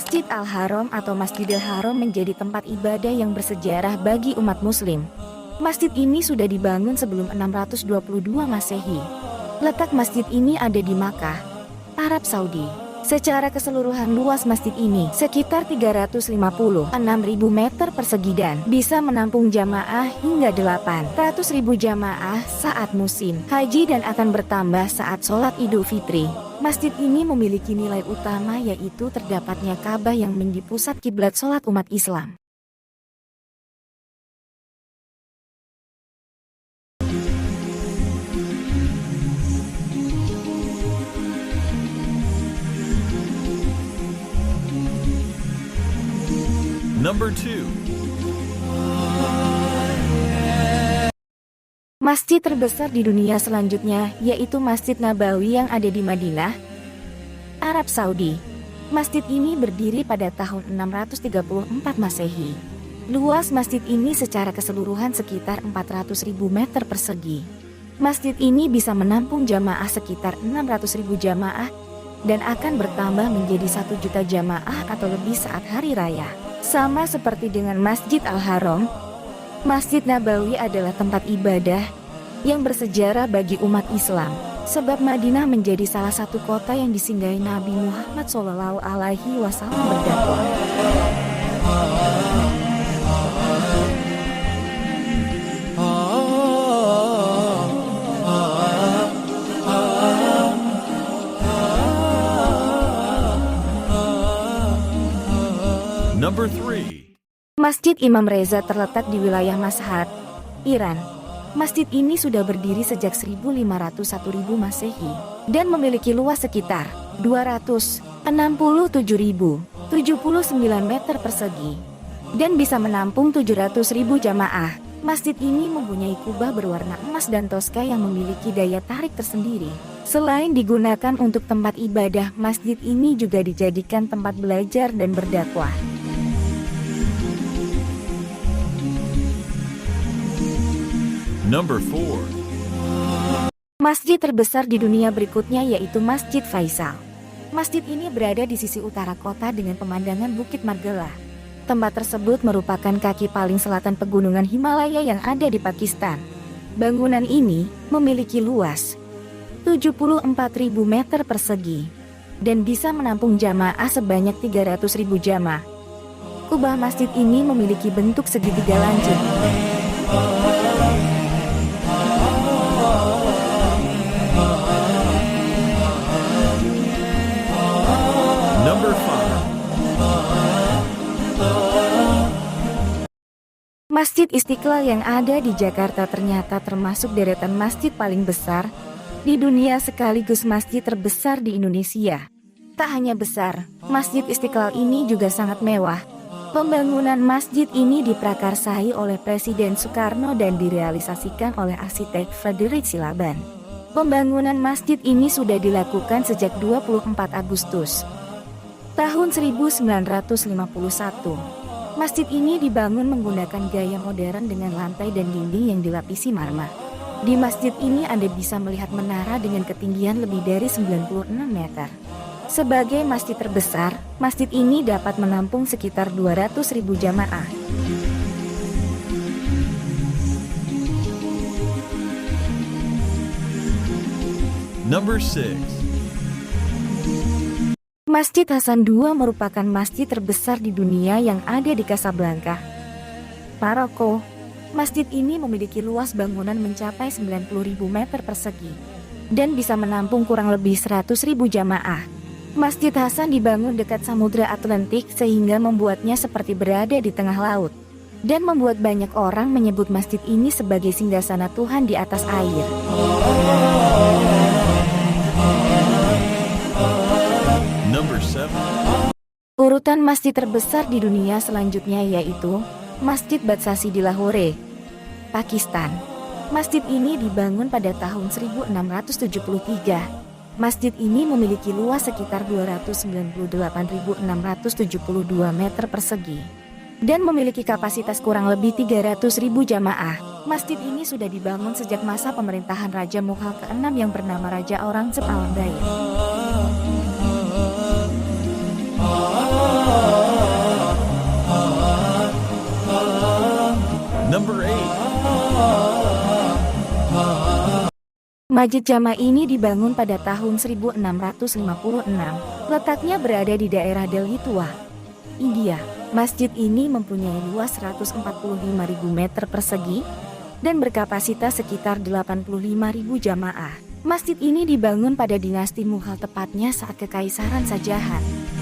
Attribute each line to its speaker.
Speaker 1: Masjid Al-Haram atau Masjidil Haram menjadi tempat ibadah yang bersejarah bagi umat muslim. Masjid ini sudah dibangun sebelum 622 Masehi. Letak masjid ini ada di Makkah, Arab Saudi. Secara keseluruhan luas masjid ini sekitar 356.000 meter persegi dan bisa menampung jamaah hingga 800.000 jamaah saat musim haji dan akan bertambah saat sholat Idul Fitri. Masjid ini memiliki nilai utama yaitu terdapatnya Ka'bah yang menjadi pusat kiblat sholat umat Islam.
Speaker 2: Number 2.
Speaker 1: Masjid terbesar di dunia selanjutnya yaitu Masjid Nabawi yang ada di Madinah, Arab Saudi. Masjid ini berdiri pada tahun 634 Masehi. Luas masjid ini secara keseluruhan sekitar 400.000 meter persegi. Masjid ini bisa menampung jamaah sekitar 600.000 jamaah dan akan bertambah menjadi 1 juta jamaah atau lebih saat hari raya. Sama seperti dengan Masjid Al-Haram, Masjid Nabawi adalah tempat ibadah yang bersejarah bagi umat Islam. Sebab Madinah menjadi salah satu kota yang disinggahi Nabi Muhammad SAW berdakwah.
Speaker 2: Number 3.
Speaker 1: Masjid Imam Reza terletak di wilayah Mashhad, Iran. Masjid ini sudah berdiri sejak 1501 Masehi dan memiliki luas sekitar 267.079 meter persegi dan bisa menampung 700.000 jamaah. Masjid ini mempunyai kubah berwarna emas dan toska yang memiliki daya tarik tersendiri. Selain digunakan untuk tempat ibadah, masjid ini juga dijadikan tempat belajar dan berdakwah.
Speaker 2: Number 4.
Speaker 1: Masjid terbesar di dunia berikutnya yaitu Masjid Faisal. Masjid ini berada di sisi utara kota dengan pemandangan Bukit Margala. Tempat tersebut merupakan kaki paling selatan pegunungan Himalaya yang ada di Pakistan. Bangunan ini memiliki luas 74.000 meter persegi dan bisa menampung jamaah sebanyak 300.000 jamaah. Kubah masjid ini memiliki bentuk segitiga lancip.
Speaker 2: Number 5.
Speaker 1: Masjid Istiqlal yang ada di Jakarta ternyata termasuk deretan masjid paling besar di dunia sekaligus masjid terbesar di Indonesia. Tak hanya besar, Masjid Istiqlal ini juga sangat mewah. Pembangunan masjid ini diprakarsai oleh Presiden Soekarno dan direalisasikan oleh arsitek Frederick Silaban. Pembangunan masjid ini sudah dilakukan sejak 24 Agustus tahun 1951. Masjid ini dibangun menggunakan gaya modern dengan lantai dan dinding yang dilapisi marmer. Di masjid ini Anda bisa melihat menara dengan ketinggian lebih dari 96 meter. Sebagai masjid terbesar, masjid ini dapat menampung sekitar 200.000 jamaah.
Speaker 2: Number 6.
Speaker 1: Masjid Hasan II merupakan masjid terbesar di dunia yang ada di Casablanca, Maroko. Masjid ini memiliki luas bangunan mencapai 90.000 meter persegi dan bisa menampung kurang lebih 100.000 jamaah. Masjid Hasan dibangun dekat Samudra Atlantik sehingga membuatnya seperti berada di tengah laut dan membuat banyak orang menyebut masjid ini sebagai singgasana Tuhan di atas air.
Speaker 2: Number 7.
Speaker 1: Urutan masjid terbesar di dunia selanjutnya yaitu Masjid Badsasi di Lahore, Pakistan. Masjid ini dibangun pada tahun 1673. Masjid ini memiliki luas sekitar 298.672 meter persegi dan memiliki kapasitas kurang lebih 300.000 jamaah. Masjid ini sudah dibangun sejak masa pemerintahan Raja Mughal ke-6 yang bernama Raja Aurangzeb Alambayan. Masjid Jama ini dibangun pada tahun 1656. Letaknya berada di daerah Delhi Tua, India. Masjid ini mempunyai luas 145.000 meter persegi dan berkapasitas sekitar 85.000 jamaah. Masjid ini dibangun pada dinasti Mughal, tepatnya saat Kekaisaran Shah Jahan.